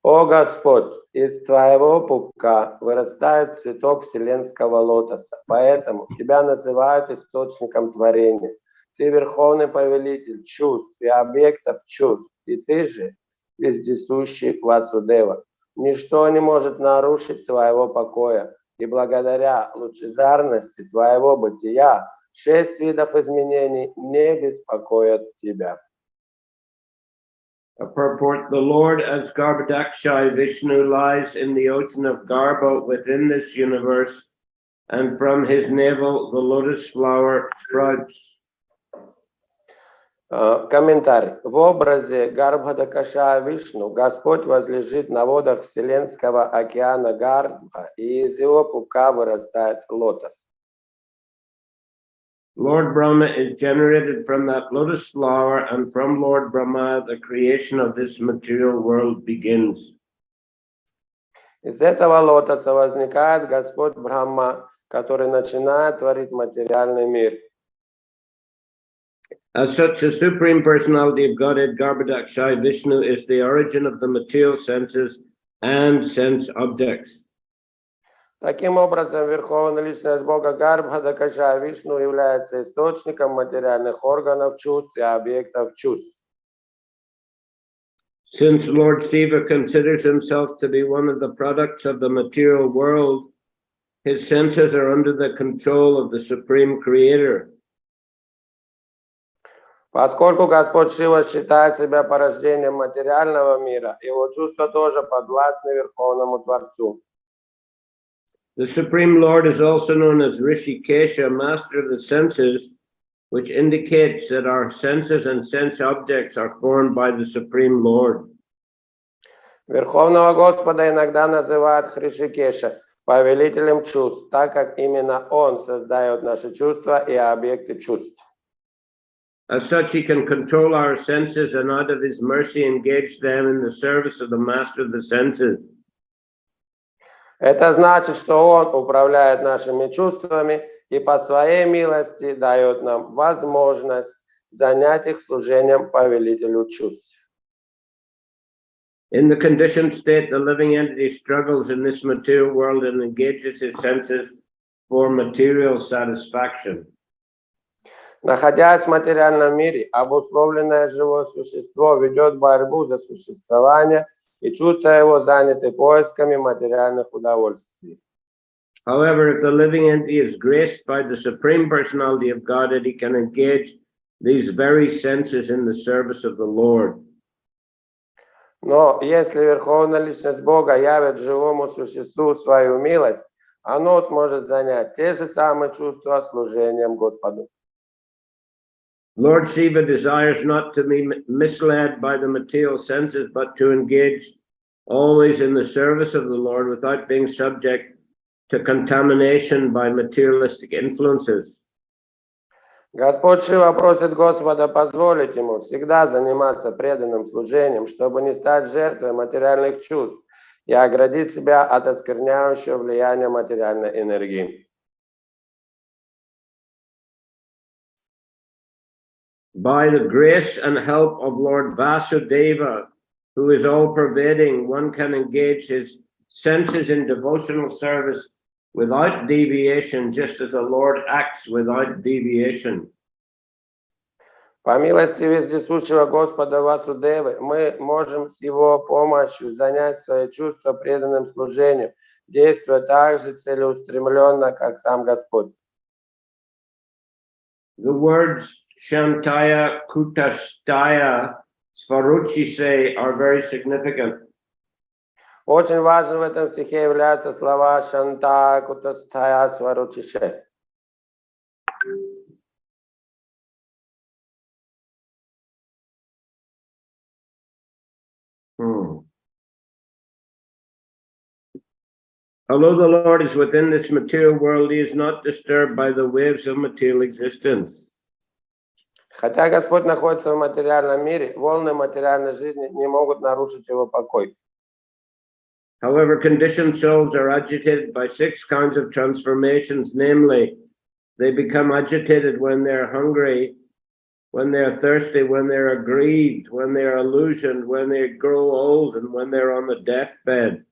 О Господь, из твоего пупка вырастает цветок вселенского лотоса, поэтому тебя называют источником творения. Ты верховный повелитель чувств и объектов чувств, и ты же вездесущий Васудева. Ничто не может нарушить твоего покоя, и благодаря лучезарности твоего бытия 6 видов изменений не беспокоят тебя. A purport: the Lord as Garbhodakshai Vishnu lies in the ocean of Garbha within this universe, and from his navel the lotus flower sprouts. Комментарий. В образе Гарбхадакаша Вишну Господь возлежит на водах Вселенского океана Гарбха, и из его пупка вырастает лотос. Lord Brahma is generated from that lotus flower, and from Lord Brahma the creation of this material world begins. Из этого лотоса возникает Господь Брахма, который начинает творить материальный мир. As such, the Supreme Personality of Godhead, Garbhodakshai Vishnu, is the origin of the material senses and sense objects. Таким образом, Верховная Личность Бога Гарбхадакаша Вишну является источником материальных органов чувств и объектов чувств. Since Lord Shiva considers himself to be one of the products of the material world, his senses are under the control of the Supreme Creator. Поскольку Господь Шива считает себя порождением материального мира, его чувства тоже подвластны Верховному Творцу. The Supreme Lord is also known as Rishikesha, master of the senses, which indicates that our senses and sense objects are formed by the Supreme Lord. Верховного Господа иногда называют Хришикеша, повелителем чувств, так как именно Он создает наши чувства и объекты чувств. As such, he can control our senses and out of his mercy engage them in the service of the master of the senses. Это значит, что Он управляет нашими чувствами и по своей милости дает нам возможность занять их служением повелителю чувств. In the conditioned state, the living entity struggles in this material world and engages his senses for material satisfaction. Находясь в материальном мире, обусловленное живое существо ведет борьбу за существование, и чувства его заняты поисками материальных удовольствий. However, if the living entity is graced by the Supreme Personality of Godhead, he can engage these very senses in the service of the Lord. Но если Верховная Личность Бога явит живому существу свою милость, оно сможет занять те же самые чувства служением Господу. Lord Shiva desires not to be misled by the material senses, but to engage always in the service of the Lord without being subject to contamination by materialistic influences. Господь Шива просит Господа позволить ему всегда заниматься преданным служением, чтобы не стать жертвой материальных чувств и оградить себя от оскверняющего влияния материальной энергии. By the grace and help of Lord Vasudeva, who is all-pervading, one can engage his senses in devotional service without deviation, just as the Lord acts without deviation. По милости вездесущего Господа Васудевы мы можем с Его помощью занять свои чувства преданным служением, действуя так же целеустремленно, как сам Господь. The words Shantaya Kutastaya Svaruchise are very significant. Очень важным в этом стихе являются слова Шанта Кутастая Сваручише. Although the Lord is within this material world, he is not disturbed by the waves of material existence. Хотя Господь находится в материальном мире, волны материальной жизни не могут нарушить его покой. However, conditioned souls are agitated by 6 kinds of transformations, namely, they become agitated when they're hungry, when they're thirsty, when they're aggrieved, when they're illusioned, when they grow old, and when they're on the deathbed.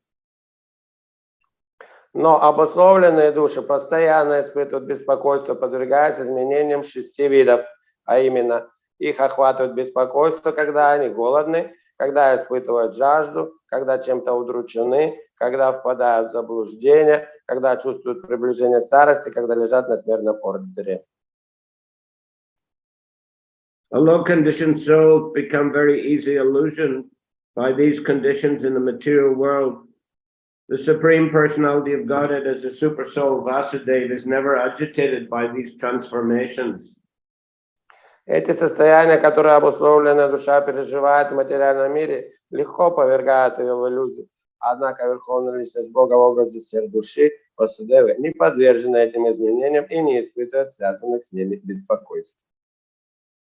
Но обусловленные души постоянно испытывают беспокойство, подвергаясь изменениям 6 видов, а именно их охватывает беспокойство, когда они голодны, когда испытывают жажду, когда чем-то удручены, когда впадают в заблуждение, когда чувствуют приближение старости, когда лежат на смертном одре. A low-conditioned souls become very easily illusioned by these conditions in the material world. The Supreme Personality of Godhead as the Super Soul Vasudeva is never agitated by these transformations. Эти состояния, которые обусловленная душа переживает в материальном мире, легко повергают ее в иллюзию. Однако Верховная Личность Бога в образе всех души Васудевы не подвержены этим изменениям и не испытывают связанных с ними беспокойств.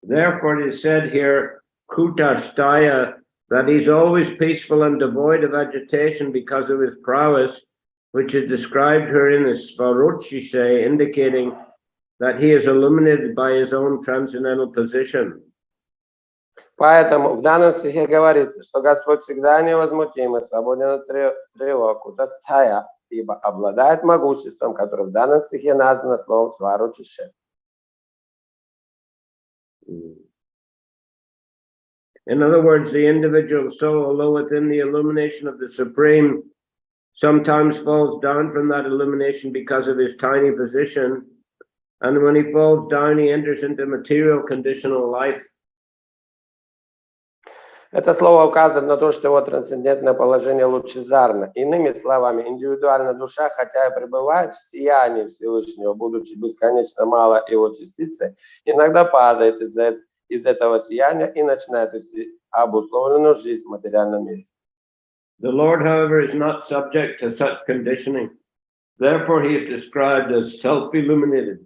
Therefore, it is said here, Kutashtaya, that he's always peaceful and devoid of agitation because of his prowess, which is described here in the Svarochishe, indicating that he is illuminated by his own transcendental position. Поэтому в данном стихе говорится, что Господь всегда невозмутим и свободен от тревог, Кутастхая, ибо обладает могуществом, которое в данном стихе названо словом Сваручише. In other words, the individual soul, although within the illumination of the Supreme, sometimes falls down from that illumination because of his tiny position. And when he falls down, he enters into material conditional life. Это слово указывает на то, что его трансцендентное положение лучезарно. Иными словами, индивидуальная душа, хотя и пребывает в сиянии Всевышнего, будучи бесконечно мало его частицей, иногда падает из этого сияния и начинает вести обусловленную жизнь в материальном мире. The Lord, however, is not subject to such conditioning. Therefore, he is described as self-illuminated.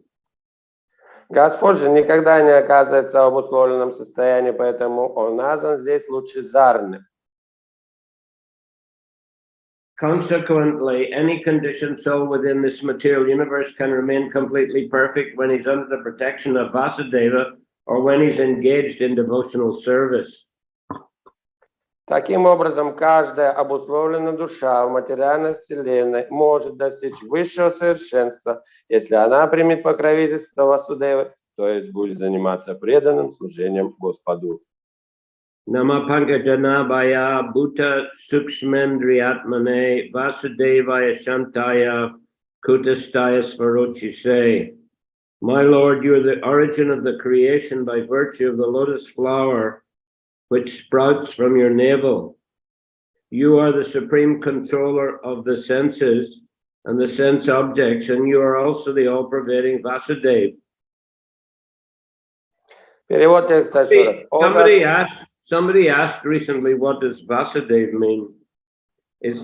Господь же никогда не оказывается в обусловленном состоянии, поэтому он назван здесь лучезарным. Consequently, any conditioned soul within this material universe can remain completely perfect when he's under the protection of Vasudeva or when he's engaged in devotional service. Таким образом, каждая обусловленная душа в материальной вселенной может достичь высшего совершенства, если она примет покровительство Васудевы, то есть будет заниматься преданным служением Господу. Nama Pankajanabhaya Bhuta Sukshmendriyatmane Vasudevaya Shantaya Kutastaya Svarochise. My Lord, you are the origin of the creation by virtue of the lotus flower which sprouts from your navel. You are the supreme controller of the senses and the sense objects, and you are also the all-pervading Vasudeva. Перевод текста еще раз. Somebody asked recently, what does Vasudeva mean? It's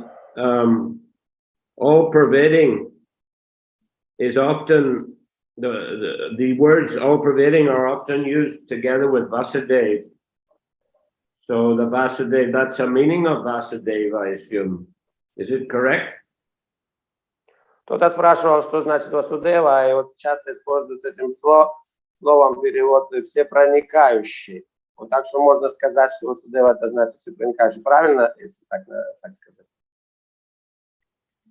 all-pervading is often, the words all-pervading are often used together with Vasudeva. So the Vasudeva, that's a meaning of Vasudeva, I assume. Is it correct? Кто-то спрашивал, что значит Васудева, и вот часто используется этим словом перевод «всепроникающий». Вот так что можно сказать, что Васудева это значит «всепроникающий». Правильно, если так сказать?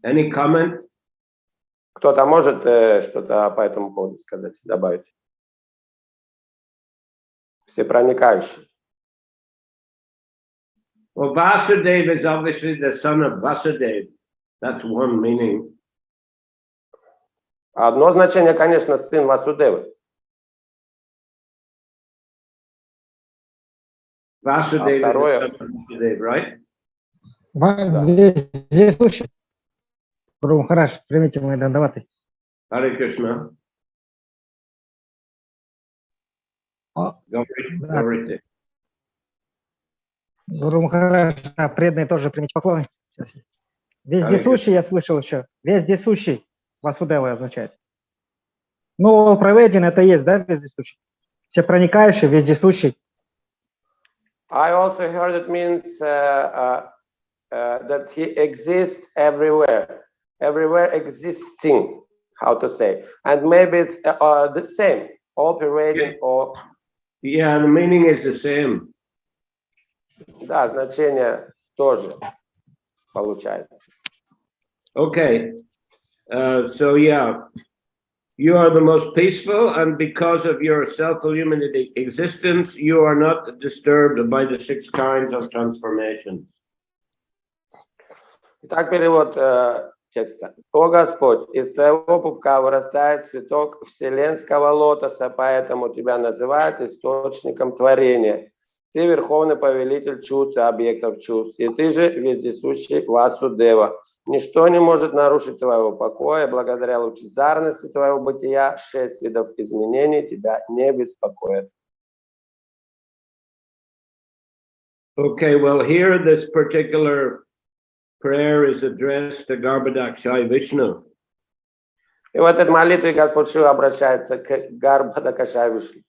Any comment? Кто-то может что-то по этому поводу сказать, добавить? Всепроникающий. Well, Vasudeva is obviously the son of Vasudeva. That's one meaning. Одно значение, конечно, сын Васудевы. Vasudeva, Vasudeva, right? Вездесущий. Гуру Махарадж, примите мои дандаваты. Харе Кришна. Говорите. Гуру Махарадж, преданные тоже примите поклоны. Вездесущий я слышал еще. Вездесущий Васудева означает. Ну, проведен это есть, да, вездесущий? Всепроникающий, вездесущий. I also heard it means that he exists everywhere existing, how to say. And maybe it's the same, all pervading or Yeah, the meaning is the same. Да, значение тоже получается. Okay, so yeah, you are the most peaceful, and because of your self-illuminated existence, you are not disturbed by the 6 kinds of transformation. Итак, перевод текста. «О Господь, из твоего пупка вырастает цветок вселенского лотоса, поэтому тебя называют источником творения. Ты верховный повелитель чувств и объектов чувств, и ты же вездесущий Васудева. Ничто не может нарушить твоего покоя, благодаря лучезарности твоего бытия 6 видов изменений тебя не беспокоят». Okay, well, here this particular prayer is addressed to Garbhodakshai Vishnu. И в этой молитве Господь Шива обращается к Гарбхадакашай Вишну.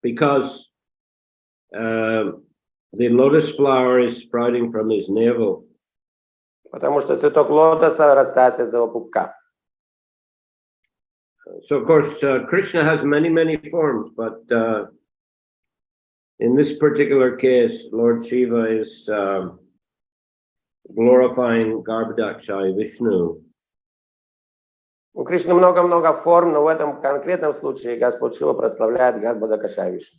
Because the lotus flower is sprouting from his navel. Потому что цветок лотоса растает из его пупка. So, of course, Krishna has many forms, but in this particular case, Lord Shiva is glorifying Garbhodakshai Vishnu. У Кришны много-много форм, но в этом конкретном случае Господь Шива прославляет Гарбхадакашай Вишну.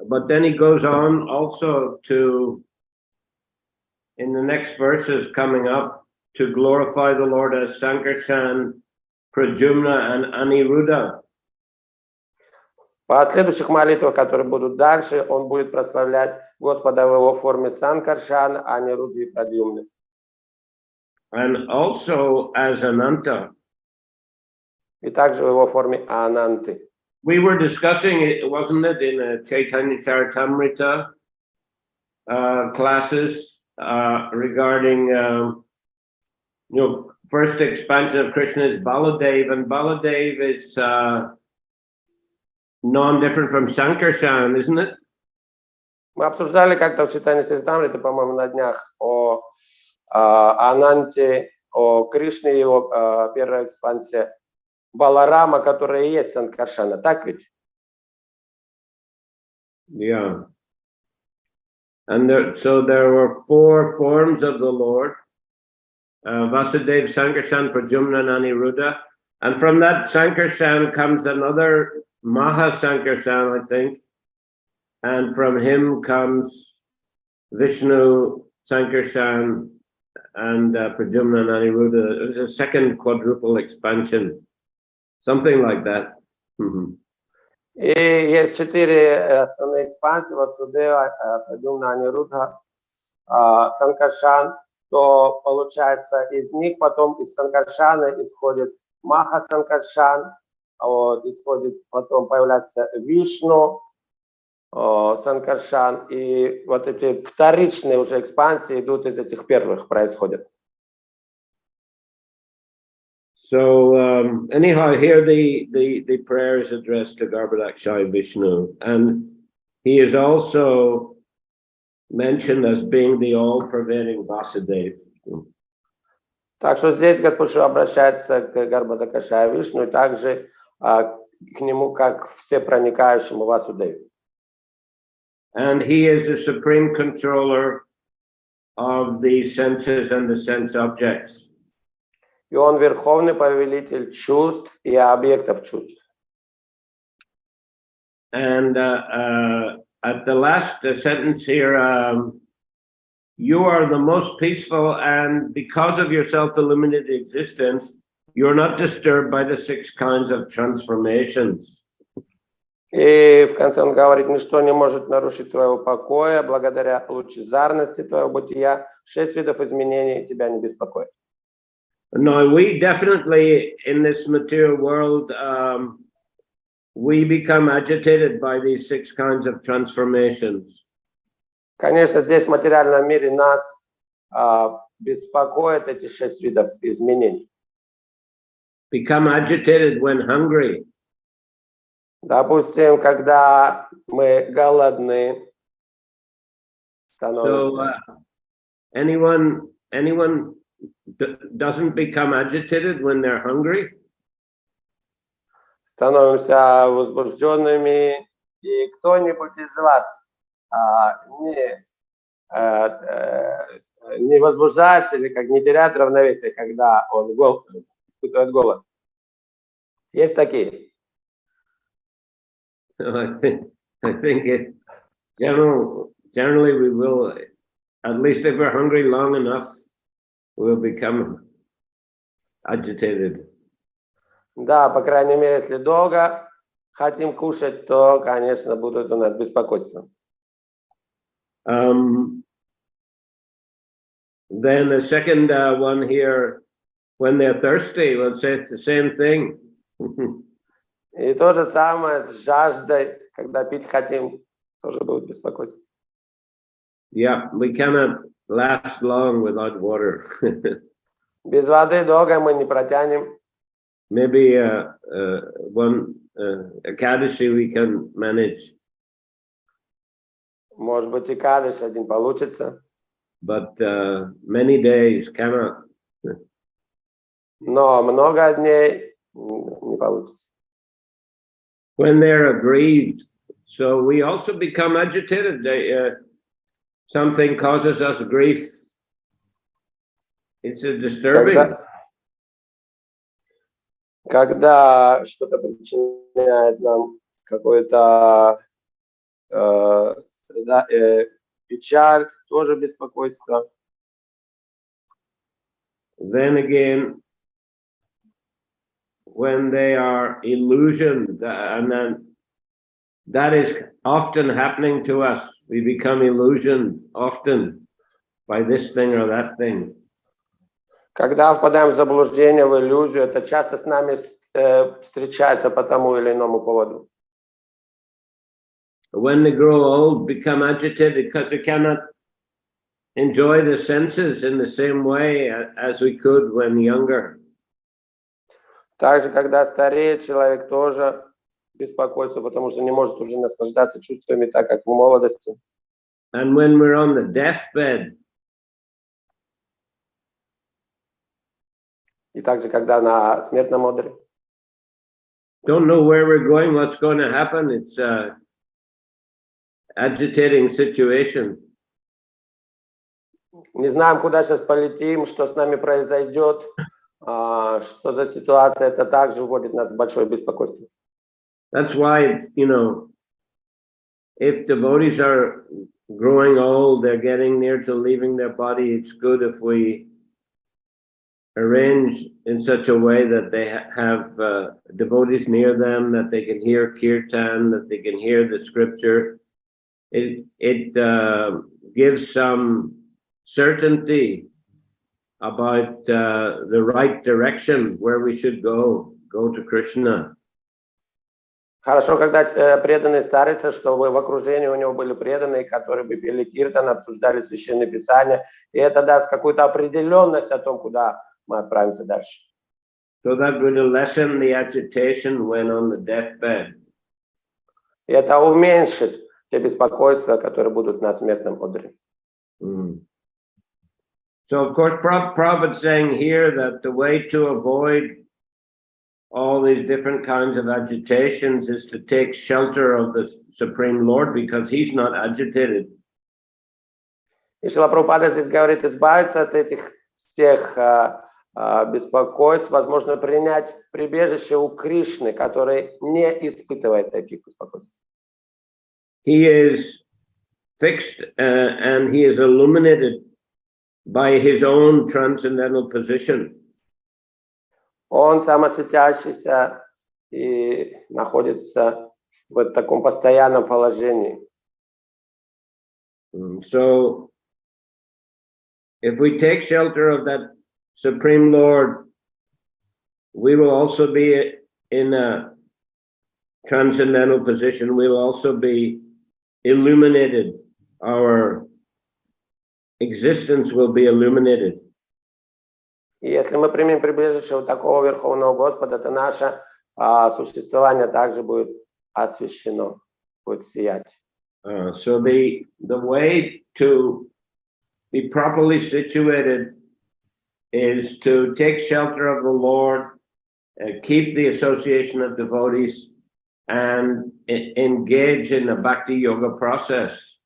But then he goes on also to, in the next verses coming up, to glorify the Lord as Sankarshan, Pradyumna, and Aniruddha. В последующих молитвах, которые будут дальше, он будет прославлять Господа в его форме Санкаршана, Анирудды и Прадьюмны. And also as Ananta. И также в его форме Ананты. We were discussing it, wasn't it, in a Chaitanya Charitamrita classes regarding, first expansion of Krishna is Baladev, and Baladev is non-different from Sankarshan, isn't it? Мы обсуждали как-то в читании Чаритамриты, по-моему, на днях о Ананте, о Кришне, его первой экспансии, Баларама, которая и есть Санкаршана, так ведь? Yeah. And so there were 4 forms of the Lord, Vasudev, Sankarshan, Pradyumna, and Aniruddha. And from that Sankarshan comes another Maha Sankarshan, I think. And from him comes Vishnu, Sankarshan, and Pradyumna and Aniruddha. It was a second quadruple expansion, something like that. Mm-hmm. И есть 4 основные экспансии: Васудева, Прадьюмна, Анирудха, Санкаршан. То получается из них потом из Санкаршана исходит Маха Санкаршан, вот, исходит потом появляется Вишну Санкаршан, и вот эти вторичные уже экспансии идут из этих первых, происходят. So anyhow, here the prayer is addressed to Garbhodakshai Vishnu, and he is also mentioned as being the all-pervading Vasudev. Так что здесь Господь обращается к Гарбхадакашай Вишну, и также к нему как всепроникающему Васудеву. And he is the supreme controller of the senses and the sense objects. И он верховный повелитель чувств и объектов чувств. And at the last sentence here, you are the most peaceful, and because of your self-illuminated existence, you're not disturbed by the 6 kinds of transformations. И в конце он говорит: ничто не может нарушить твоего покоя, благодаря лучезарности твоего бытия 6 видов изменений тебя не беспокоят. No, we definitely in this material world, we become agitated by these 6 kinds of transformations. Конечно, здесь в материальном мире нас беспокоят эти 6 видов изменений. Become agitated when hungry. Допустим, когда мы голодны, становимся. So anyone doesn't become agitated when they're hungry? становимся возбужденными, и кто-нибудь из вас не возбуждается или как не теряет равновесие, когда он испытывает голод? Есть такие? I think generally we will, at least if we're hungry long enough, we'll become agitated. Да, по крайней мере, если долго хотим кушать, то, конечно, будут у нас беспокойства. Then the second one here, when they're thirsty, we'll say it's the same thing. И то же самое с жаждой, когда пить хотим, тоже будет беспокойство. Yeah, we cannot last long without water. Без воды долго мы не протянем. Maybe one Ekadashi we can manage. Может быть, и кадыш один получится. But many days cannot. Но много дней не получится. When they're aggrieved, so we also become agitated. Something causes us grief. It's a disturbing. Когда что-то причиняет нам какой-то печаль, тоже беспокойство. Then again, when they are illusioned, and then that is often happening to us. We become illusioned often by this thing or that thing. Когда впадаем в заблуждение, в иллюзию, это часто с нами встречается по тому или иному поводу. When they grow old, become agitated because they cannot enjoy the senses in the same way as we could when younger. Также, когда стареет, человек тоже беспокоится, потому что не может уже наслаждаться чувствами так, как в молодости. And when we're on the deathbed, И также, когда на смертном одре. don't know where we're going, what's going to happen. It's a agitating situation. Не знаем, куда сейчас полетим, что с нами произойдет, что за ситуация. Это также вводит нас в большое беспокойство. That's why, if devotees are growing old, they're getting near to leaving their body, it's good if we arrange in such a way that they have devotees near them, that they can hear kirtan, that they can hear the scripture. It gives some certainty about the right direction where we should go to Krishna. Хорошо, когда преданный старится, чтобы в окружении у него были преданные, которые бы пели киртан, обсуждали священные писания, и это даст какую-то определенность о том, куда мы отправимся дальше. So that will lessen the agitation when on the deathbed. И это уменьшит те беспокойства, которые будут на смертном одре. So of course, Prabhupada is saying here that the way to avoid all these different kinds of agitations is to take shelter of the Supreme Lord because he's not agitated. И Шрила Прабхупада здесь говорит, избавиться от этих всех беспокойств, возможно, принять прибежище у Кришны, который не испытывает таких беспокойств. He is fixed and he is illuminated by his own transcendental position. Он самосветящийся и находится в таком постоянном положении. So, if we take shelter of that Supreme Lord, we will also be in a transcendental position. We will also be illuminated. Our existence will be illuminated. И если мы примем прибежище у такого Верховного Господа, то наше существование также будет освящено, будет сиять. So the way to be properly situated is to take shelter of the Lord keep the association of devotees and engage in the bhakti yoga process.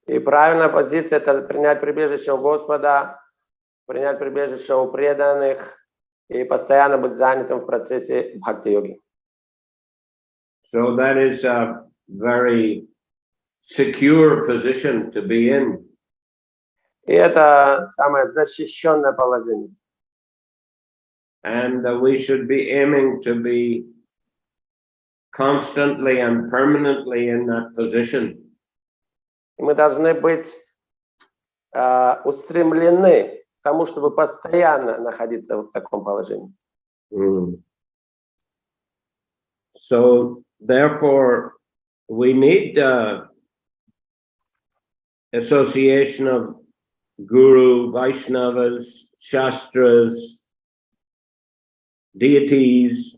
И правильная позиция – это принять прибежище у Господа, принять прибежище у преданных и постоянно быть занятым в процессе бхакти-йоги. So that is a very secure position to be in. И это самое защищенное положение. And we should be aiming to be constantly and permanently in that position. И мы должны быть устремлены к тому, чтобы постоянно находиться в таком положении. So therefore, we need association of Guru, Vaishnavas, Shastras, deities.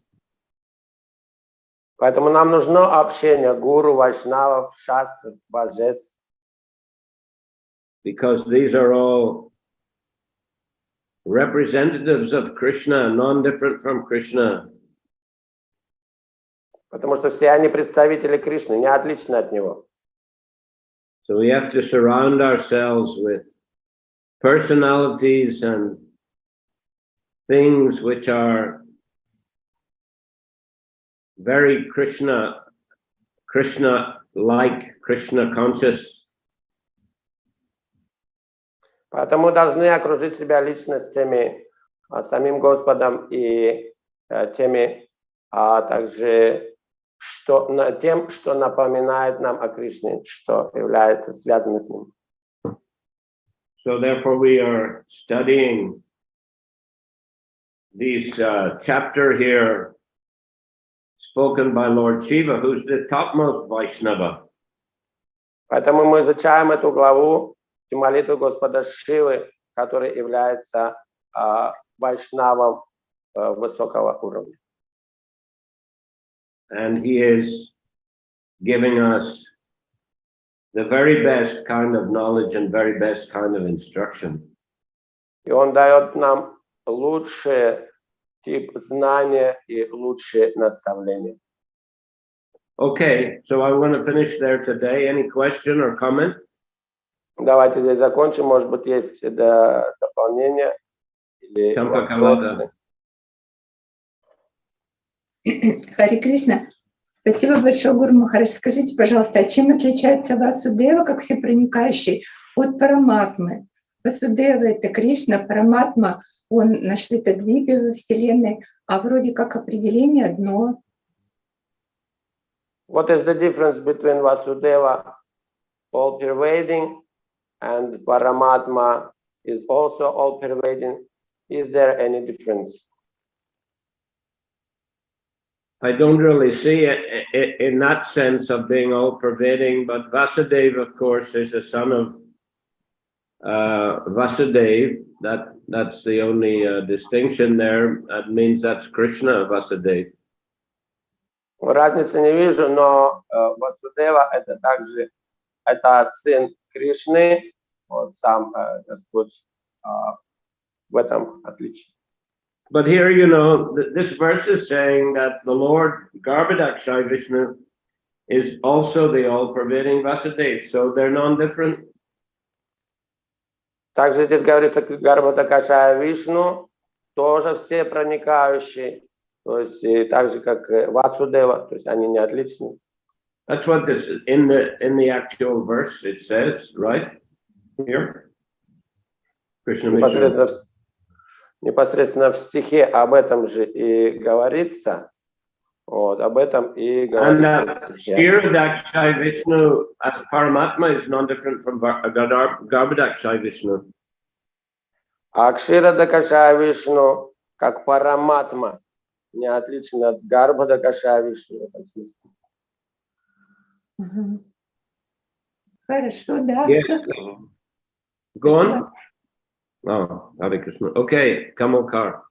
Поэтому нам нужно общение гуру, вайшнавов, шастр, божеств. Because these are all representatives of Krishna, non-different from Krishna. Потому что все они представители Кришны, не отличны от него. So we have to surround ourselves with personalities and things which are very Krishna-like, Krishna-conscious. Поэтому должны окружить себя личностями, самим Господом и теми, также тем, что напоминает нам о Кришне, что является связано с ним. So therefore we are studying this chapter here spoken by Lord Shiva, who's the topmost Vaishnava. Поэтому мы изучаем эту главу и молитву Господа Шивы, который является вайшнавом высокого уровня. And he is giving us the very best kind of knowledge and very best kind of instruction. И он дает нам лучший тип знания и лучшие наставления. Okay, so I'm going to finish there today. Any question or comment? Давайте здесь закончим. Может быть, есть дополнение или вопросы. Харе Кришна. Спасибо большое, Гуру Махарадж. Скажите, пожалуйста, а чем отличается Васудева, как всепроникающий, от Параматмы? Васудева — это Кришна, Параматма — он наш Литадвипе во Вселенной, а вроде как определение одно. What is the difference between Vasudeva, all-pervading, and Paramatma is also all-pervading? Is there any difference? I don't really see it in that sense of being all-pervading, but Vasudeva, of course, is a son of Vasudeva. That's the only distinction there. That means that's Krishna, Vasudeva. Разницы не вижу, но Васудева это также сын Кришны, вот сам Господь в этом отличие. But here, you know, this verse is saying that the Lord Garbhodakshai Vishnu is also the all-pervading Vasudeva, so they're non-different. Также здесь говорится, Гарбхадакашая Вишну тоже все проникающие, то есть так же как Васудева, то есть они не отличны. That's what this in the actual verse it says, right? Here, Krishna Vishnu. Непосредственно в стихе об этом же и говорится. Вот, об этом и говорится. And Kshirodakshai Vishnu as Paramatma is non-different from Garbhodakshai Vishnu. А Кширадакашая Вишну, как Параматма, не отличен от Гарбхадакашая Вишну в этом смысле. Хорошо, да. Yes. Go on. Oh, Hare Krishna. Okay, Kamalkar.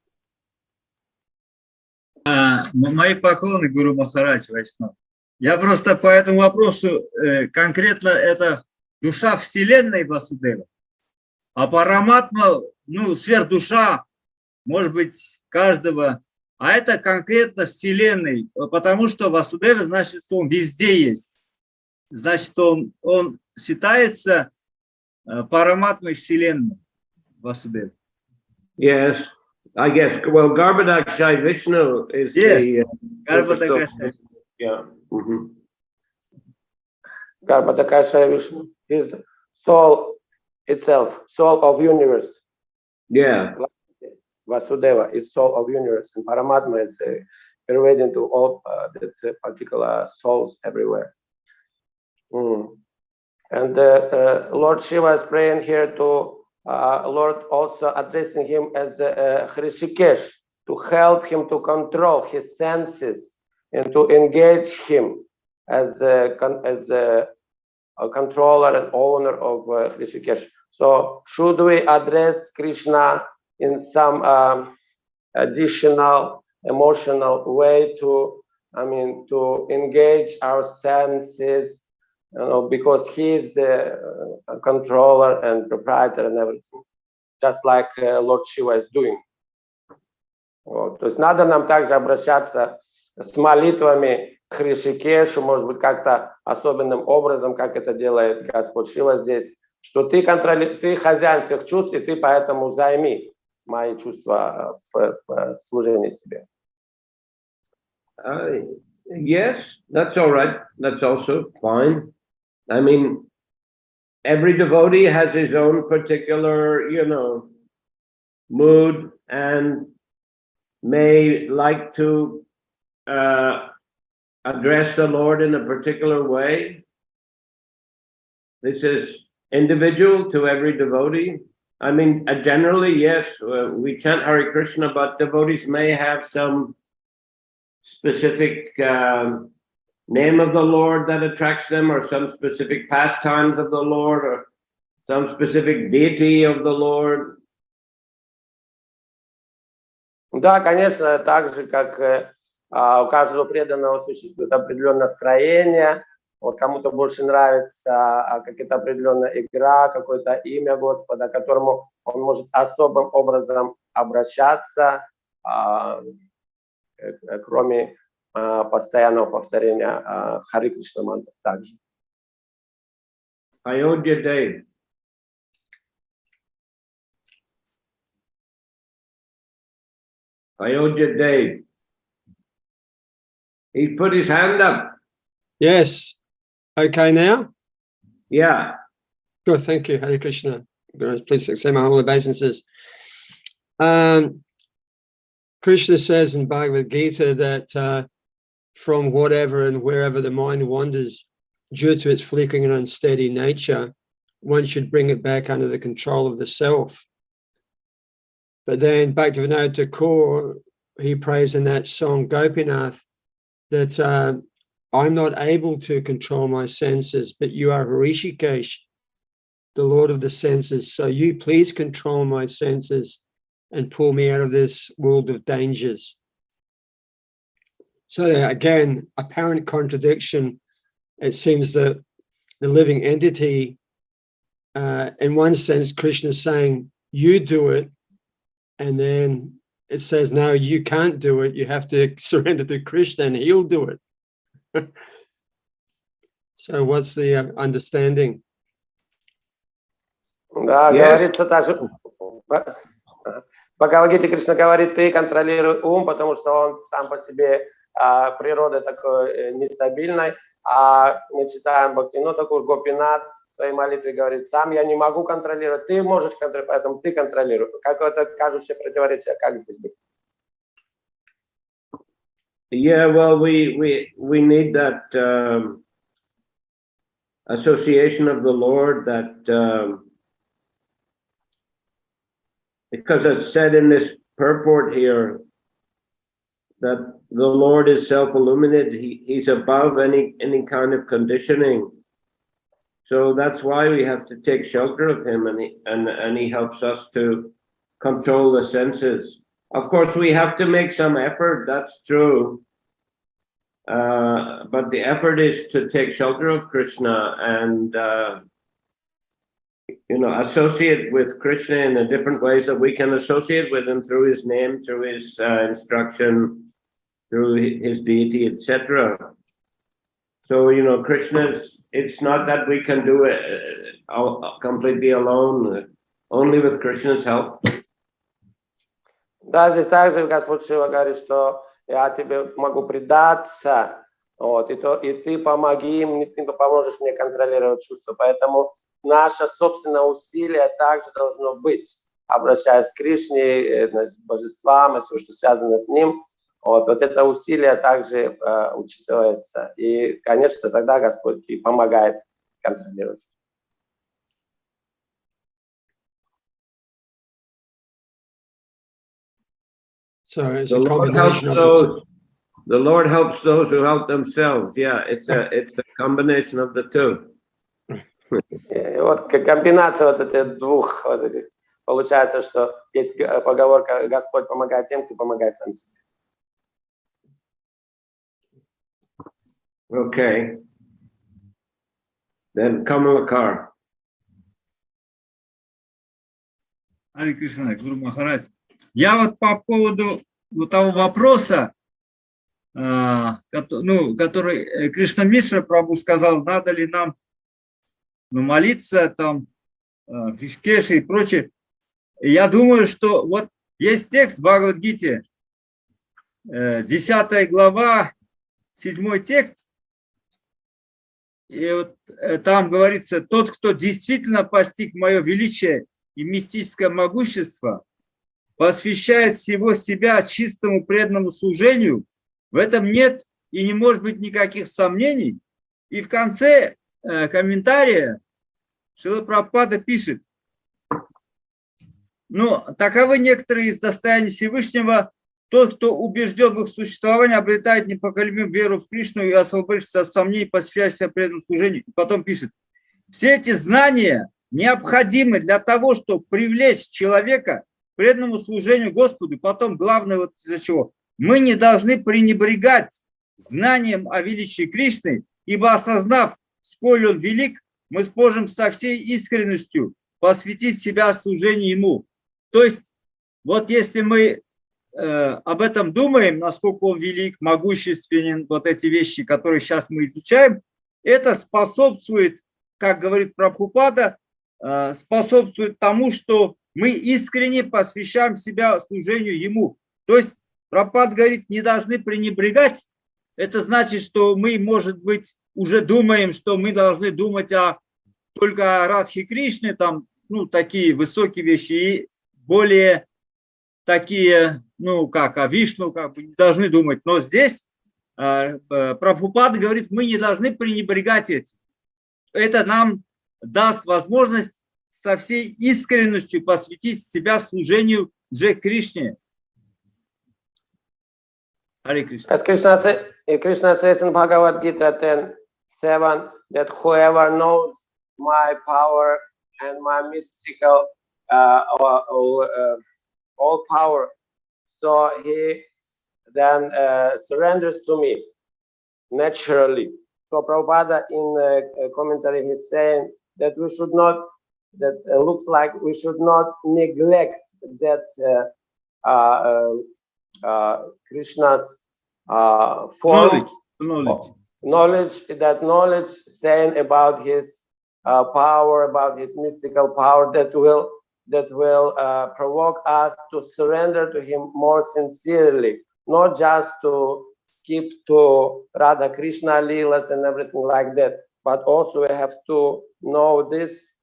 Мои поклоны, Гуру Махарадж Вайшнав. Я просто по этому вопросу конкретно это душа Вселенной Васудева, а Параматма, ну, сверхдуша, может быть, каждого А это конкретно Вселенной, потому что Васудева значит, что он везде есть. Значит, он считается параматмой Вселенной Васудева. Yes, I guess. Well, Garbhodakshai Vishnu is the... Гарбхадакашай. Yeah. Mm-hmm. Garbhodakashaya Vishnu is soul itself, soul of universe. Yeah. Vasudeva is soul of universe, and Paramatma is pervading to all the particular souls everywhere. And Lord Shiva is praying here to Lord, also addressing him as Hrishikesh, to help him to control his senses and to engage him as a controller and owner of Hrishikesh. So should we address Krishna in some additional emotional way to engage our senses, because he is the controller and proprietor and everything, just like Lord Shiva is doing. Вот. То есть надо нам также обращаться с молитвами к Хришикешу, может быть, как-то особенным образом, как это делает Господь Шива здесь, что ты хозяин всех чувств, и ты поэтому займи мои чувства в служении себе. Yes, that's all right. That's also fine. I mean, every devotee has his own particular, mood and may like to address the Lord in a particular way. This is individual to every devotee. I mean, generally, yes, we chant Hare Krishna, but devotees may have some specific name of the Lord that attracts them, or some specific pastimes of the Lord, or some specific deity of the Lord. Да, конечно, так же, как у каждого преданного существует определенное настроение, вот кому-то больше нравится какая-то определенная игра, какое-то имя Господа, к которому он может особым образом обращаться, кроме постоянного повторения Харе Кришна мантры также. Ayodhya Dev. Ayodhya Dev. He put his hand up. Yes. Okay now? Yeah. Good, thank you. Hare Krishna. Please accept my humble obeisances. Krishna says in Bhagavad Gita that from whatever and wherever the mind wanders, due to its flickering and unsteady nature, one should bring it back under the control of the self. But then Bhaktivinoda Thakur, he prays in that song Gopinath that I'm not able to control my senses, but you are Hrishikesh, the Lord of the senses. So you please control my senses and pull me out of this world of dangers. So again, apparent contradiction. It seems that the living entity, in one sense, Krishna is saying, you do it. And then it says, no, you can't do it. You have to surrender to Krishna and he'll do it. So what's the understanding? Да, говорится также. В Бхагавад-гите Кришна говорит, ты контролируй ум, потому что он сам по себе природа такой нестабильной. А мы читаем Бхактивинода Тхакур, Гопинат в своей молитве говорит, сам я не могу контролировать, ты можешь контролировать, поэтому ты контролируй. Какое-то кажущее противоречие, как здесь быть? Yeah, well, we need that association of the Lord, that because it's said in this purport here that the Lord is self-illuminated. He's above any kind of conditioning. So that's why we have to take shelter of him, and he helps us to control the senses. Of course, we have to make some effort, that's true. But the effort is to take shelter of Krishna, and associate with Krishna in the different ways that we can associate with him through his name, through his instruction, through his deity, etc. So, Krishna's, it's not that we can do it completely alone, only with Krishna's help. Да, здесь также Господь Шива говорит, что я тебе могу предаться, вот, и ты помоги мне, ты поможешь мне контролировать чувства. Поэтому наше собственное усилие также должно быть, обращаясь к Кришне, к божествам и все, что связано с ним. Вот это усилие также учитывается. И, конечно, тогда Господь и помогает контролировать. So it's a combination of the Lord helps those who help themselves. Yeah, it's a combination of the two. И вот комбинация вот этих двух, вот этих, получается, что есть поговорка: Господь помогает тем, кто помогает сам себе. Okay. Then Kamalakar. Харе Кришна, Гуру Махарадж. Я вот по поводу того вопроса, который Кришна Мишра Прабху сказал, надо ли нам молиться, там, Кришкеши и прочее. Я думаю, что вот есть текст в Бхагавад-гите, 10 глава, 7 текст, и вот там говорится: тот, кто действительно постиг мое величие и мистическое могущество, посвящает всего себя чистому преданному служению, в этом нет и не может быть никаких сомнений. И в конце комментария Шрила Прабхупада пишет: таковы некоторые из достояний Всевышнего. Тот, кто убежден в их существовании, обретает непоколебимую веру в Кришну и освободившись от сомнений, посвящается преданному служению. И потом пишет: все эти знания необходимы для того, чтобы привлечь человека к преданному служению Господу. Потом главное, вот из-за чего мы не должны пренебрегать знанием о величии Кришны, ибо, осознав, сколь он велик, мы сможем со всей искренностью посвятить себя служению Ему. То есть, вот если мы об этом думаем, насколько он велик, могущественен, вот эти вещи, которые сейчас мы изучаем, это способствует, как говорит Прабхупада, способствует тому, что мы искренне посвящаем себя служению Ему. То есть Прабхупада говорит, не должны пренебрегать. Это значит, что мы, может быть, уже думаем, что мы должны думать только о Радхе Кришне, там, такие высокие вещи, и более такие, о Вишну, не должны думать. Но здесь Прабхупада говорит, мы не должны пренебрегать этим. Это нам даст возможность со всей искренностью посвятить себя служению Джи Кришне. Харе Кришна. Krishna says in Bhagavad Gita 10:7 that whoever knows my power and my mystical all power, so he then surrenders to me naturally. So Prabhupada in a commentary he's saying that we should not, that looks like we should not neglect that Krishna's form, knowledge, that knowledge saying about his power, about his mystical power that will provoke us to surrender to him more sincerely, not just to skip to Radha Krishna Leelas and everything like that, but also we have to know this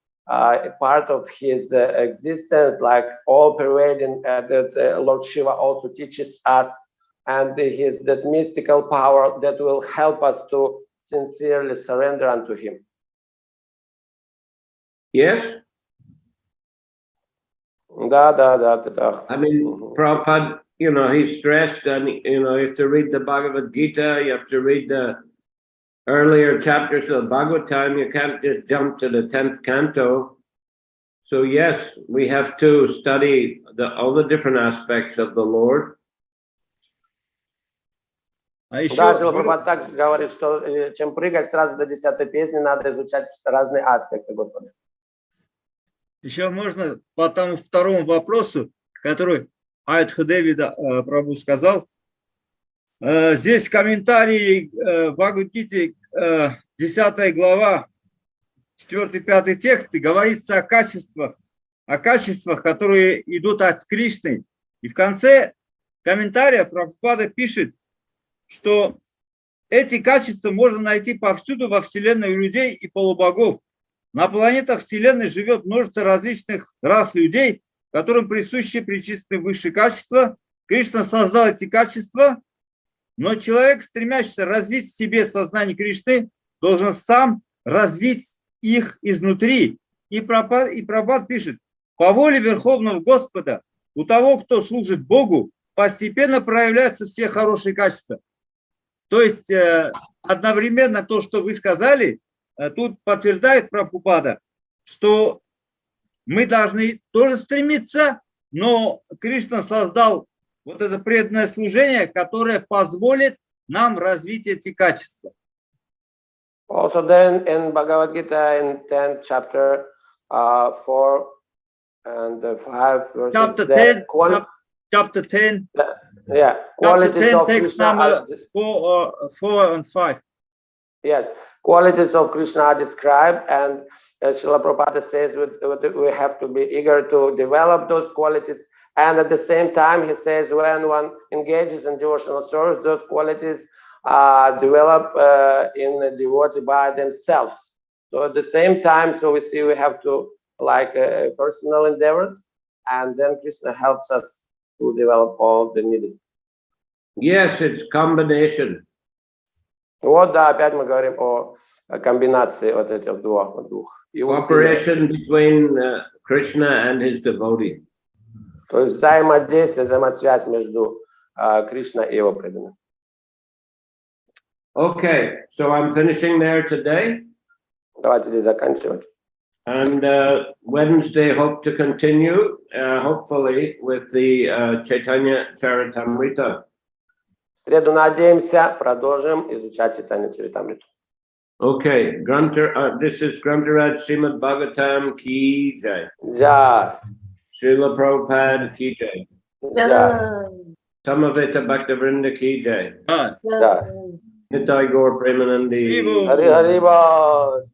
part of his existence, like all pervading that Lord Shiva also teaches us, and that mystical power that will help us to sincerely surrender unto him. Yes? Да. I mean, Prabhupada, he stressed, and you have to read the Bhagavad Gita, you have to read the earlier chapters of Bhagavatam, you can't just jump to the 10th canto. So yes, we have to study all the different aspects of the Lord. Да, Шрила Прабхупада также говорит, что чем прыгать сразу до 10-й песни, надо изучать разные аспекты Господа. Еще можно по тому второму вопросу, который Айдхадевида Прабху сказал. Здесь комментарии Бхагавад-гите, 10 глава, 4-5 тексты, говорится о качествах, которые идут от Кришны. И в конце комментария Прабхупада пишет, что эти качества можно найти повсюду во Вселенной у людей и полубогов. На планетах Вселенной живет множество различных рас людей, которым присущи причисленные высшие качества. Кришна создал эти качества, но человек, стремящийся развить в себе сознание Кришны, должен сам развить их изнутри. И Прабхупада пишет: по воле Верховного Господа у того, кто служит Богу, постепенно проявляются все хорошие качества. То есть одновременно то, что вы сказали, тут подтверждает Прабхупада, что мы должны тоже стремиться, но Кришна создал вот это преданное служение, которое позволит нам развить эти качества. Also then in Bhagavad Gita in 10th chapter 4 and 5 verses. Chapter 10. Yeah. Chapter 10 text Krishna number 4 and 5. Yes. Qualities of Krishna are described, and Srila Prabhupada says we have to be eager to develop those qualities. And at the same time, he says when one engages in devotional service, those qualities develop in the devotee by themselves. So at the same time, so we see we have to like personal endeavors, and then Krishna helps us to develop all the needed. Yes, it's combination. Вот, да, опять мы говорим о комбинации вот этих двух. Cooperation between Krishna and his devotee. То есть взаимодействие, взаимосвязь между Кришной и его преданными. Okay, so I'm finishing there today. Давайте здесь заканчивать. And Wednesday, hope to continue, hopefully, with the Chaitanya Charitamrita. В среду, надеемся, продолжим изучать Чайтанья Чаритамриту. Okay, this is Grantaraj Srimad Bhagavatam Ki Jai. Jai. Shrila Prabhupade Ki Jai. Jai. Samaveta Bhaktavrinda Ki Jai. Jai. Nitai Gaur Premanandi. Hari Hari Bol.